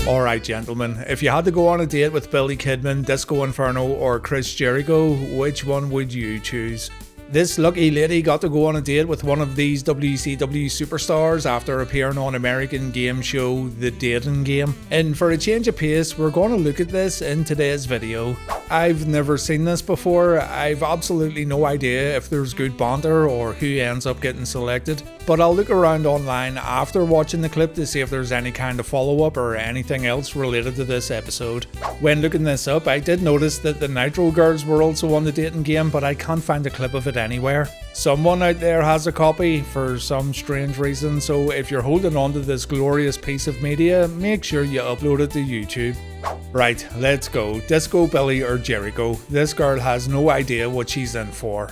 Alright gentlemen, if you had to go on a date with Billy Kidman, Disco Inferno or Chris Jericho, which one would you choose? This lucky lady got to go on a date with one of these WCW superstars after appearing on American game show The Dating Game. And for a change of pace, we're going to look at this in today's video. I've never seen this before, I've absolutely no idea if there's good banter or who ends up getting selected, but I'll look around online after watching the clip to see if there's any kind of follow-up or anything else related to this episode. When looking this up, I did notice that the Nitro girls were also on The Dating Game, but I can't find a clip of it anywhere. Someone out there has a copy for some strange reason, so if you're holding on to this glorious piece of media, make sure you upload it to YouTube. Right, let's go. Disco Billy or Jericho? This girl has no idea what she's in for.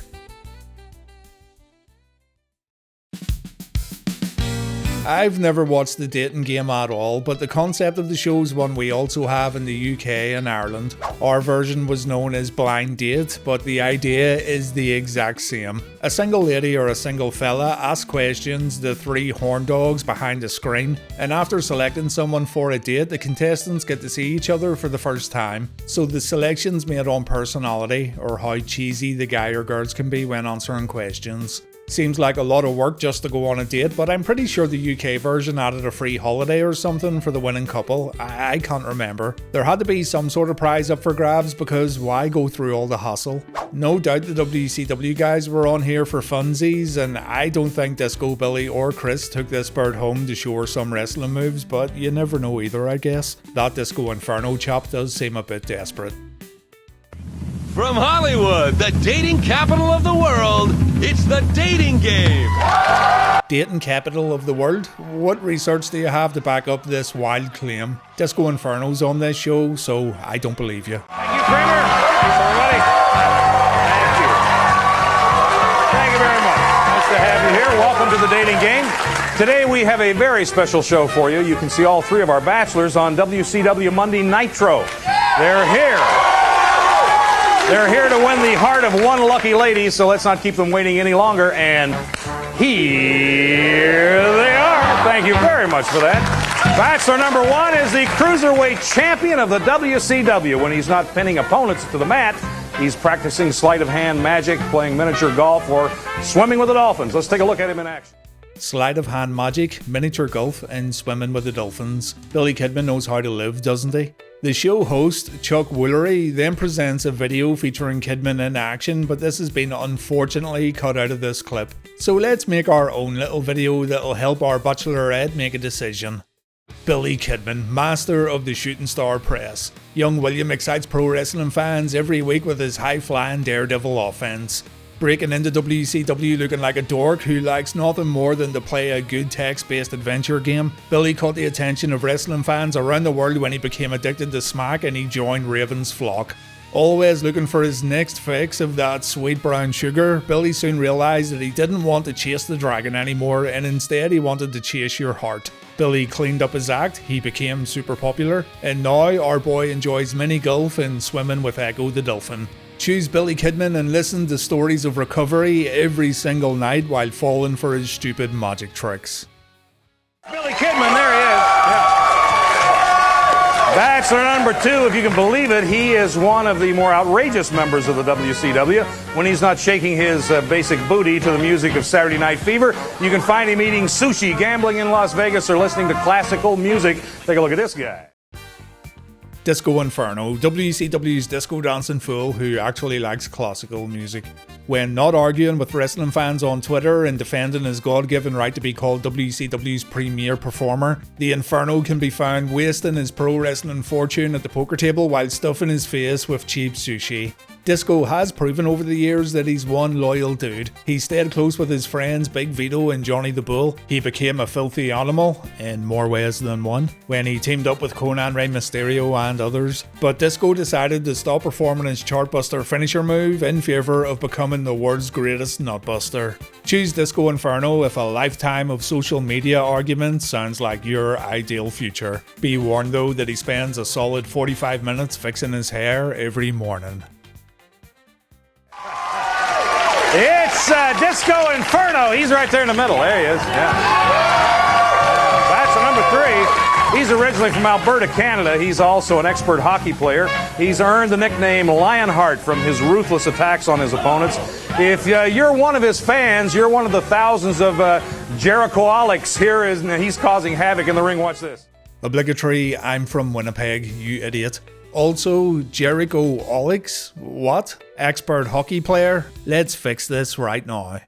I've never watched The Dating Game at all, but the concept of the show is one we also have in the UK and Ireland. Our version was known as Blind Date, but the idea is the exact same. A single lady or a single fella ask questions the three horn dogs behind the screen, and after selecting someone for a date, the contestants get to see each other for the first time. So the selection's made on personality, or how cheesy the guy or girls can be when answering questions. Seems like a lot of work just to go on a date, but I'm pretty sure the UK version added a free holiday or something for the winning couple. I can't remember. There had to be some sort of prize up for grabs, because why go through all the hassle? No doubt the WCW guys were on here for funsies, and I don't think Disco Billy or Chris took this bird home to show her some wrestling moves, but you never know either, I guess. That Disco Inferno chap does seem a bit desperate. From Hollywood, the dating capital of the world, it's The Dating Game. Dating capital of the world? What research do you have to back up this wild claim? Disco Inferno's on this show, so I don't believe you. Thank you, Kramer. Thanks, everybody. Thank you. Thank you very much. Nice to have you here. Welcome to The Dating Game. Today we have a very special show for you. You can see all three of our bachelors on WCW Monday Nitro. They're here. They're here to win the heart of one lucky lady, so let's not keep them waiting any longer. And here they are. Thank you very much for that. Bachelor number one is the Cruiserweight champion of the WCW. When he's not pinning opponents to the mat, he's practicing sleight of hand magic, playing miniature golf, or swimming with the dolphins. Let's take a look at him in action. Sleight of hand magic, miniature golf, and swimming with the dolphins. Billy Kidman knows how to live, doesn't he? The show host, Chuck Woolery, then presents a video featuring Kidman in action, but this has been unfortunately cut out of this clip. So let's make our own little video that'll help our bachelorette make a decision. Billy Kidman, master of the shooting star press. Young William excites pro wrestling fans every week with his high-flying daredevil offense. Breaking into WCW looking like a dork who likes nothing more than to play a good text-based adventure game, Billy caught the attention of wrestling fans around the world when he became addicted to smack and he joined Raven's flock. Always looking for his next fix of that sweet brown sugar, Billy soon realised that he didn't want to chase the dragon anymore, and instead he wanted to chase your heart. Billy cleaned up his act, he became super popular, and now our boy enjoys mini golf and swimming with Echo the Dolphin. Choose Billy Kidman and listen to stories of recovery every single night while falling for his stupid magic tricks. Billy Kidman, there he is. Yeah. Bachelor number two, if you can believe it, he is one of the more outrageous members of the WCW. When he's not shaking his basic booty to the music of Saturday Night Fever, you can find him eating sushi, gambling in Las Vegas, or listening to classical music. Take a look at this guy. Disco Inferno, WCW's disco dancing fool who actually likes classical music. When not arguing with wrestling fans on Twitter and defending his God-given right to be called WCW's premier performer, the Inferno can be found wasting his pro wrestling fortune at the poker table while stuffing his face with cheap sushi. Disco has proven over the years that he's one loyal dude. He stayed close with his friends Big Vito and Johnny the Bull. He became a filthy animal, in more ways than one, when he teamed up with Conan Rey Mysterio and others. But Disco decided to stop performing his chartbuster finisher move in favour of becoming the world's greatest nutbuster. Choose Disco Inferno if a lifetime of social media arguments sounds like your ideal future. Be warned though that he spends a solid 45 minutes fixing his hair every morning. It's Disco Inferno. He's right there in the middle. There he is. Yeah. That's number three. He's originally from Alberta, Canada. He's also an expert hockey player. He's earned the nickname Lionheart from his ruthless attacks on his opponents. If you're one of his fans, you're one of the thousands of Jericho-olics here, and he's causing havoc in the ring. Watch this. Obligatory, I'm from Winnipeg, you idiot. Also, Jericho-olics? What? Expert hockey player? Let's fix this right now.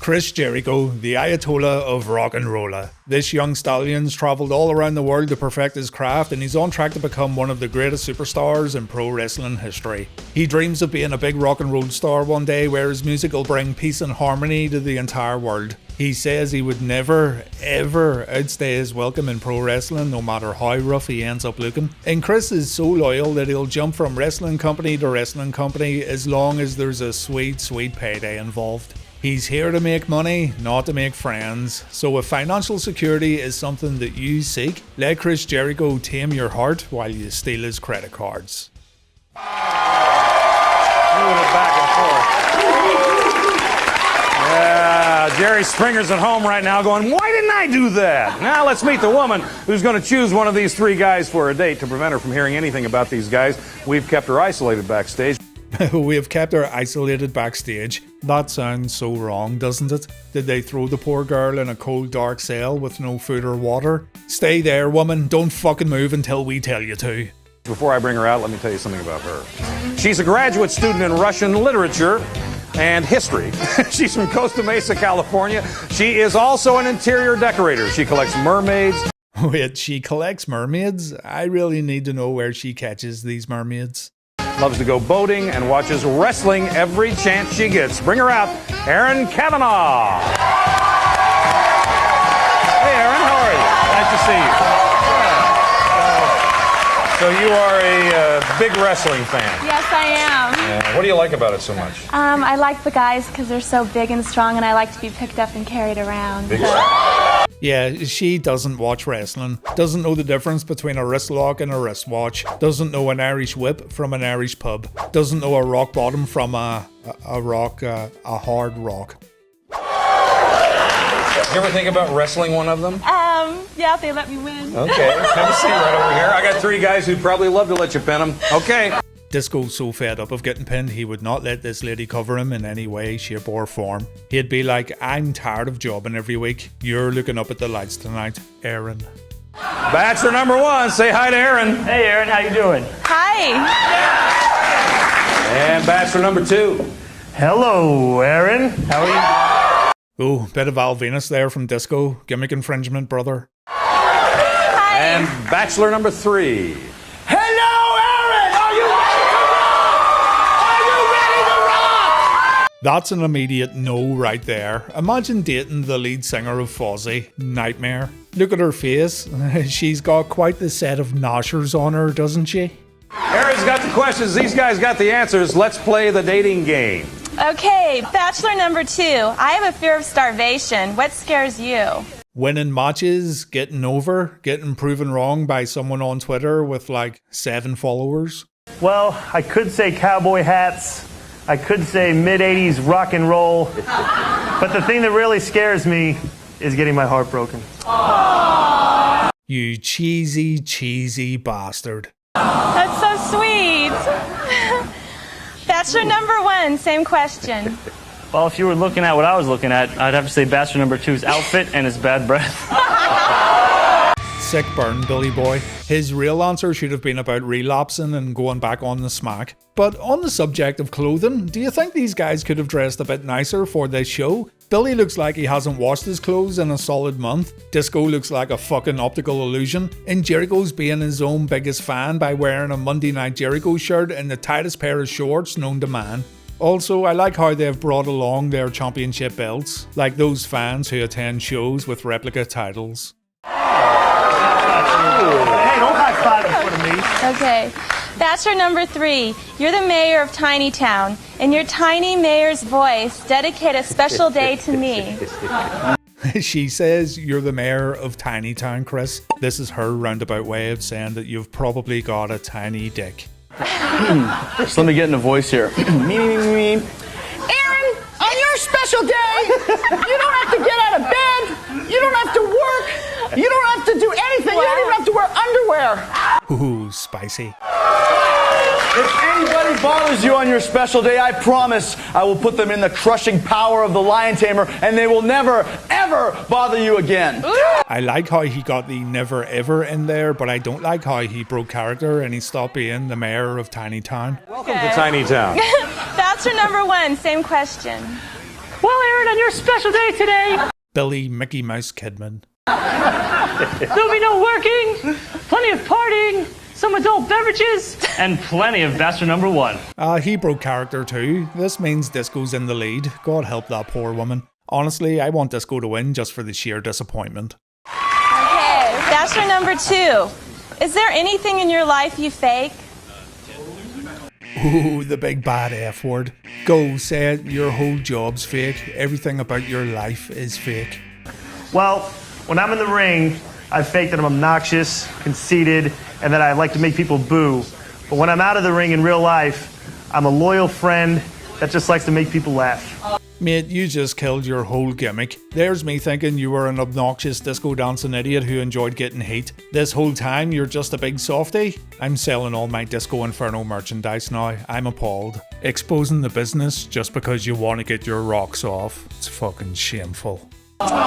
Chris Jericho, the Ayatollah of rock and roller. This young stallion's travelled all around the world to perfect his craft, and he's on track to become one of the greatest superstars in pro wrestling history. He dreams of being a big rock and roll star one day where his music will bring peace and harmony to the entire world. He says he would never, ever outstay his welcome in pro wrestling, no matter how rough he ends up looking. And Chris is so loyal that he'll jump from wrestling company to wrestling company as long as there's a sweet, sweet payday involved. He's here to make money, not to make friends. So if financial security is something that you seek, let Chris Jericho tame your heart while you steal his credit cards. Moving it back and forth. Yeah, Jerry Springer's at home right now going, why didn't I do that? Now let's meet the woman who's going to choose one of these three guys for a date. To prevent her from hearing anything about these guys, we've kept her isolated backstage. We have kept her isolated backstage. That sounds so wrong, doesn't it? Did they throw the poor girl in a cold dark cell with no food or water? Stay there, woman. Don't fucking move until we tell you to. Before I bring her out, let me tell you something about her. She's a graduate student in Russian literature and history. She's from Costa Mesa, California. She is also an interior decorator. She collects mermaids. Wait, she collects mermaids? I really need to know where she catches these mermaids. Loves to go boating and watches wrestling every chance she gets. Bring her out, Erin Kavanaugh. Hey, Erin, how are you? Nice to see you. Yeah. So you are a big wrestling fan. Yes, I am. What do you like about it so much? I like the guys because they're so big and strong, and I like to be picked up and carried around. Yeah, she doesn't watch wrestling, doesn't know the difference between a wrist lock and a wristwatch, doesn't know an Irish whip from an Irish pub, doesn't know a rock bottom from a hard rock. You ever think about wrestling one of them? Yeah, if they let me win. Okay, have a seat right over here. I got three guys who'd probably love to let you pin them. Okay. Disco's so fed up of getting pinned, he would not let this lady cover him in any way, shape or form. He'd be like, I'm tired of jobbing every week. You're looking up at the lights tonight, Erin. Bachelor number one, say hi to Erin. Hey, Erin, how you doing? Hi. And bachelor number two. Hello, Erin. How are you? Oh, bit of Val Venus there from Disco. Gimmick infringement, brother. Hi. And bachelor number three. That's an immediate no right there. Imagine dating the lead singer of Fozzy. Nightmare. Look at her face. She's got quite the set of noshers on her, doesn't she? Erin's got the questions. These guys got the answers. Let's play the dating game. Okay, bachelor number two. I have a fear of starvation. What scares you? Winning matches, getting proven wrong by someone on Twitter with like 7 followers. Well, I could say cowboy hats. I could say mid-'80s rock and roll. But the thing that really scares me is getting my heart broken. You cheesy, cheesy bastard. That's so sweet. Bachelor number one, same question. Well, if you were looking at what I was looking at, I'd have to say bachelor number two's outfit and his bad breath. Sick burn, Billy boy. His real answer should have been about relapsing and going back on the smack. But on the subject of clothing, do you think these guys could have dressed a bit nicer for this show? Billy looks like he hasn't washed his clothes in a solid month. Disco looks like a fucking optical illusion. And Jericho's being his own biggest fan by wearing a Monday Night Jericho shirt and the tightest pair of shorts known to man. Also, I like how they've brought along their championship belts, like those fans who attend shows with replica titles. Hey, don't high-five in front of me. Okay. Bachelor number three. You're the mayor of Tiny Town. In your tiny mayor's voice, dedicate a special day to me. She says you're the mayor of Tiny Town, Chris. This is her roundabout way of saying that you've probably got a tiny dick. Just let me get in the voice here. Aaron, on your special day, you don't have to get out of bed. You don't have to work. You don't have to do anything. What? You don't underwear. Ooh, spicy. If anybody bothers you on your special day, I promise I will put them in the crushing power of the lion tamer, and they will never, ever bother you again. I like how he got the never ever in there, but I don't like how he broke character and he stopped being the mayor of Tiny Town. Welcome to Tiny Town. Bachelor number 1, same question. Well, Aaron, on your special day today, Billy Mickey Mouse Kidman. there'll be no working, plenty of partying, some adult beverages, and plenty of Bachelor number 1. He broke character too. This means Disco's in the lead. God help that poor woman. Honestly, I want Disco to win just for the sheer disappointment. Okay, Bachelor number 2. Is there anything in your life you fake? Ooh, the big bad F word. Go, say it. Your whole job's fake. Everything about your life is fake. Well, when I'm in the ring, I fake that I'm obnoxious, conceited, and that I like to make people boo. But when I'm out of the ring in real life, I'm a loyal friend that just likes to make people laugh. Mate, you just killed your whole gimmick. There's me thinking you were an obnoxious disco dancing idiot who enjoyed getting heat. This whole time you're just a big softie? I'm selling all my Disco Inferno merchandise now. I'm appalled. Exposing the business just because you want to get your rocks off. It's fucking shameful. Bachelor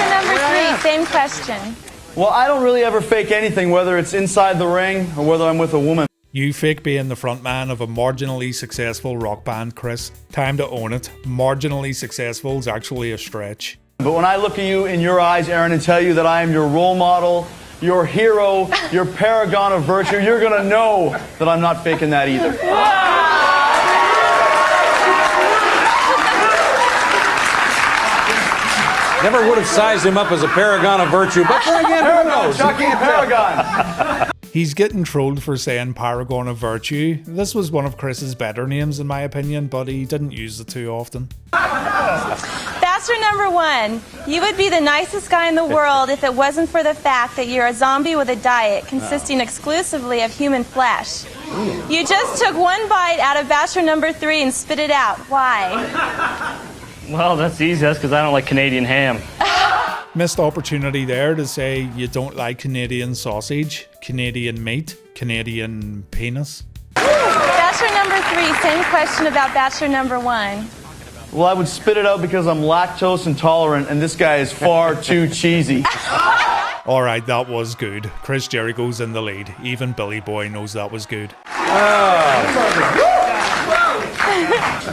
number 3, same question. Well, I don't really ever fake anything, whether it's inside the ring or whether I'm with a woman. You fake being the frontman of a marginally successful rock band, Chris. Time to own it. Marginally successful is actually a stretch. But when I look at you in your eyes, Aaron, and tell you that I am your role model, your hero, your paragon of virtue, you're going to know that I'm not faking that either. Never would have sized him up as a paragon of virtue, but then again, who knows? Shocking paragon. He's getting trolled for saying paragon of virtue. This was one of Chris's better names in my opinion, but he didn't use it too often. Bachelor number 1. You would be the nicest guy in the world if it wasn't for the fact that you're a zombie with a diet consisting exclusively of human flesh. You just took one bite out of Bachelor number 3 and spit it out. Why? Well, that's easy. That's because I don't like Canadian ham. Missed opportunity there to say you don't like Canadian sausage, Canadian meat, Canadian penis. Bachelor number 3, same question about Bachelor number 1. Well, I would spit it out because I'm lactose intolerant and this guy is far too cheesy. Alright, that was good. Chris Jericho's in the lead. Even Billy Boy knows that was good.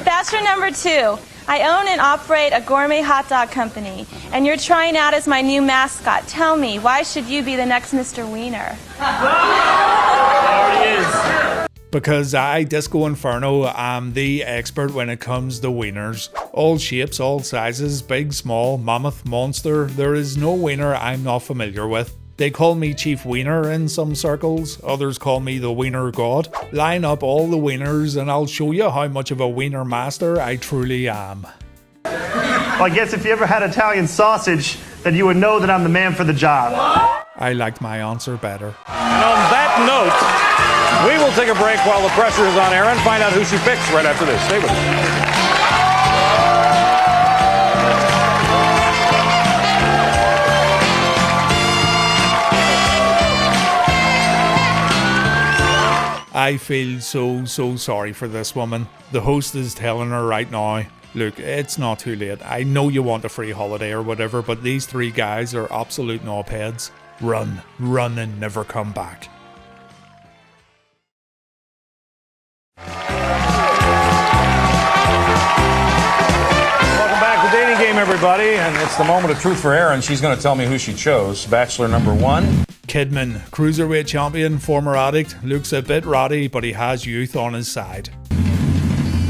Bachelor number 2. I own and operate a gourmet hot dog company, and you're trying out as my new mascot. Tell me, why should you be the next Mr. Wiener? There he is. Because I, Disco Inferno, am the expert when it comes to wieners. All shapes, all sizes, big, small, mammoth, monster. There is no wiener I'm not familiar with. They call me Chief Wiener in some circles, others call me the Wiener God. Line up all the wieners and I'll show you how much of a wiener master I truly am. Well, I guess if you ever had Italian sausage, then you would know that I'm the man for the job. I liked my answer better. And on that note, we will take a break while the pressure is on Aaron. Find out who she picks right after this. Stay with us. I feel so sorry for this woman. The host is telling her right now, look, it's not too late. I know you want a free holiday or whatever, but these 3 guys are absolute knobheads. Run and never come back. Welcome back to Dating Game, everybody. And it's the moment of truth for Aaron. She's going to tell me who she chose. Bachelor number 1. Kidman, cruiserweight champion, former addict, looks a bit ratty, but he has youth on his side.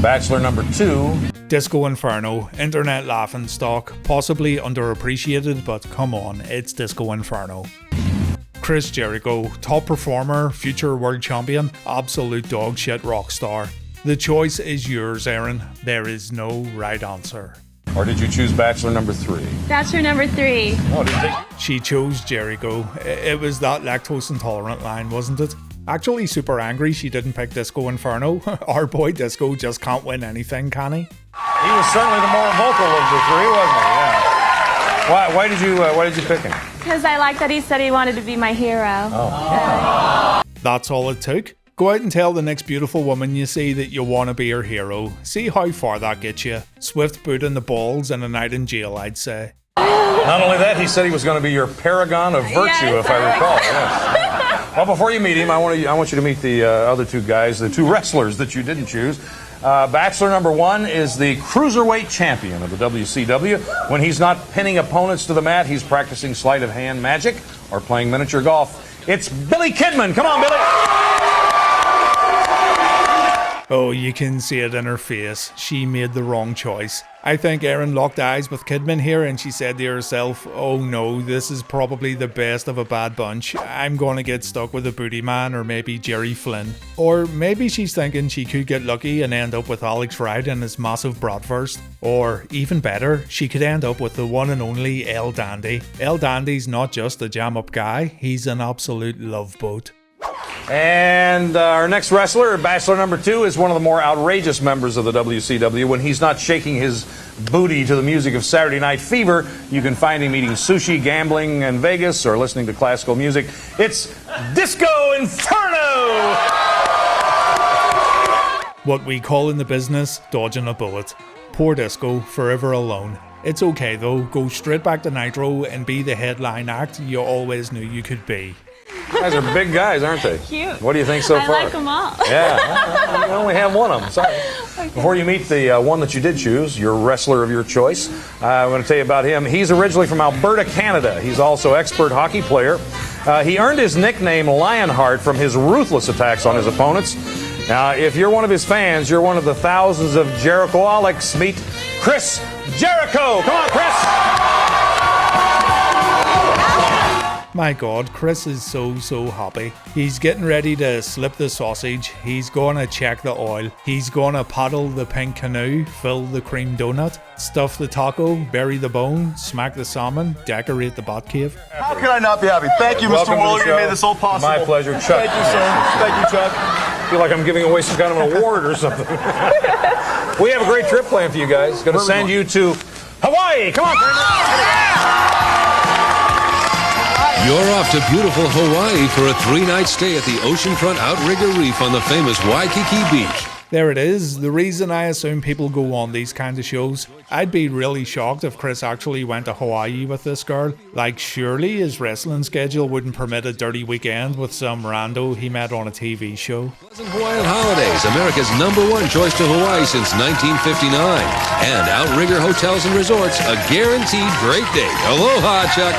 Bachelor number 2. Disco Inferno, internet laughing stock, possibly underappreciated, but come on, it's Disco Inferno. Chris Jericho, top performer, future world champion, absolute dog shit rock star. The choice is yours, Aaron. There is no right answer. Or did you choose Bachelor number 3? Bachelor number 3. Oh, didn't take... She chose Jericho. It was that lactose intolerant line, wasn't it? Actually super angry she didn't pick Disco Inferno. Our boy Disco just can't win anything, can he? He was certainly the more vocal of the 3, wasn't he? Yeah. Why did you pick him? Because I like that he said he wanted to be my hero. That's all it took. Go out and tell the next beautiful woman you see that you want to be her hero. See how far that gets you. Swift boot in the balls and a night in jail, I'd say. Not only that, he said he was going to be your paragon of virtue, if I recall. Yes. Well, before you meet him, I want you to meet the other two guys, the two wrestlers that you didn't choose. Bachelor number 1 is the cruiserweight champion of the WCW. When he's not pinning opponents to the mat, he's practicing sleight of hand magic or playing miniature golf. It's Billy Kidman. Come on, Billy. Oh, you can see it in her face. She made the wrong choice. I think Erin locked eyes with Kidman here and she said to herself, oh no, this is probably the best of a bad bunch. I'm gonna get stuck with a booty man or maybe Jerry Flynn. Or maybe she's thinking she could get lucky and end up with Alex Wright and his massive bratwurst. Or even better, she could end up with the one and only El Dandy. El Dandy's not just a jam-up guy, he's an absolute love boat. And our next wrestler, Bachelor number 2, is one of the more outrageous members of the WCW. When he's not shaking his booty to the music of Saturday Night Fever, you can find him eating sushi, gambling in Vegas, or listening to classical music. It's Disco Inferno! What we call in the business, dodging a bullet. Poor Disco, forever alone. It's okay though, go straight back to Nitro and be the headline act you always knew you could be. You guys are big guys, aren't they? Cute. What do you think so far? I like them all. Yeah, you only have one of them. Sorry. Okay. Before you meet the one that you did choose, your wrestler of your choice, I'm going to tell you about him. He's originally from Alberta, Canada. He's also an expert hockey player. He earned his nickname Lionheart from his ruthless attacks on his opponents. Now, if you're one of his fans, you're one of the thousands of Jericho-aholics. Meet Chris Jericho. Come on, Chris. My God, Chris is so happy. He's getting ready to slip the sausage, he's gonna check the oil, he's gonna paddle the pink canoe, fill the cream donut, stuff the taco, bury the bone, smack the salmon, decorate the bat cave. How can I not be happy? Thank you, Welcome Mr. to the Wooler. show. You made this all possible. My pleasure, Chuck. Thank you, sir. Thank you, Chuck. I feel like I'm giving away some kind of an award or something. We have a great trip planned for you guys. Going to send you to Hawaii. Come on, Kramer. You're off to beautiful Hawaii for a 3-night stay at the oceanfront outrigger reef on the famous Waikiki Beach. There it is, the reason I assume people go on these kinds of shows. I'd be really shocked if Chris actually went to Hawaii with this girl. Like, surely his wrestling schedule wouldn't permit a dirty weekend with some rando he met on a TV show. Pleasant Hawaiian Holidays, America's #1 choice to Hawaii since 1959. And Outrigger Hotels and Resorts, a guaranteed great date. Aloha, Chuck.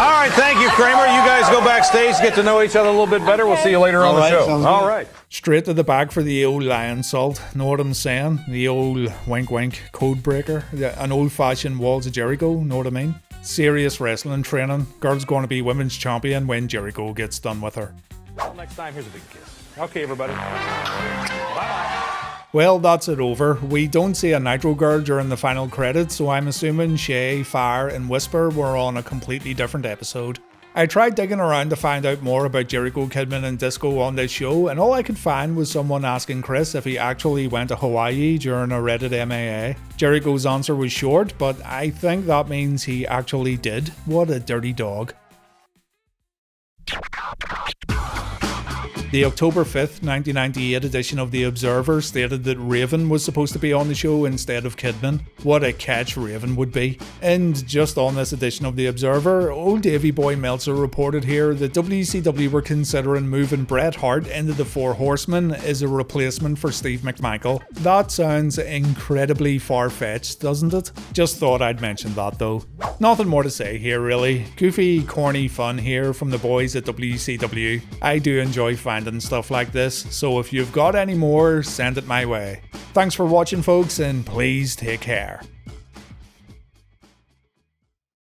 All right, thank you, Kramer. You guys go backstage, get to know each other a little bit better. We'll see you later on the show. All right. Straight to the bag for the old lion salt, know what I'm saying? The old wink wink code breaker, an old fashioned walls of Jericho, know what I mean? Serious wrestling training, girl's going to be women's champion when Jericho gets done with her. Well, next time, here's a big kiss. Okay, everybody. Bye-bye. Well, that's it over. We don't see a Nitro girl during the final credits, so I'm assuming Shay, Fire and Whisper were on a completely different episode. I tried digging around to find out more about Jericho, Kidman and Disco on this show, and all I could find was someone asking Chris if he actually went to Hawaii during a Reddit MAA. Jericho's answer was short, but I think that means he actually did. What a dirty dog. The October 5th, 1998 edition of The Observer stated that Raven was supposed to be on the show instead of Kidman. What a catch Raven would be. And just on this edition of The Observer, old Davey Boy Meltzer reported here that WCW were considering moving Bret Hart into the Four Horsemen as a replacement for Steve McMichael. That sounds incredibly far-fetched, doesn't it? Just thought I'd mention that though. Nothing more to say here really. Goofy, corny fun here from the boys at WCW. I do enjoy finding stuff like this, so if you've got any more, send it my way. Thanks for watching folks, and please take care.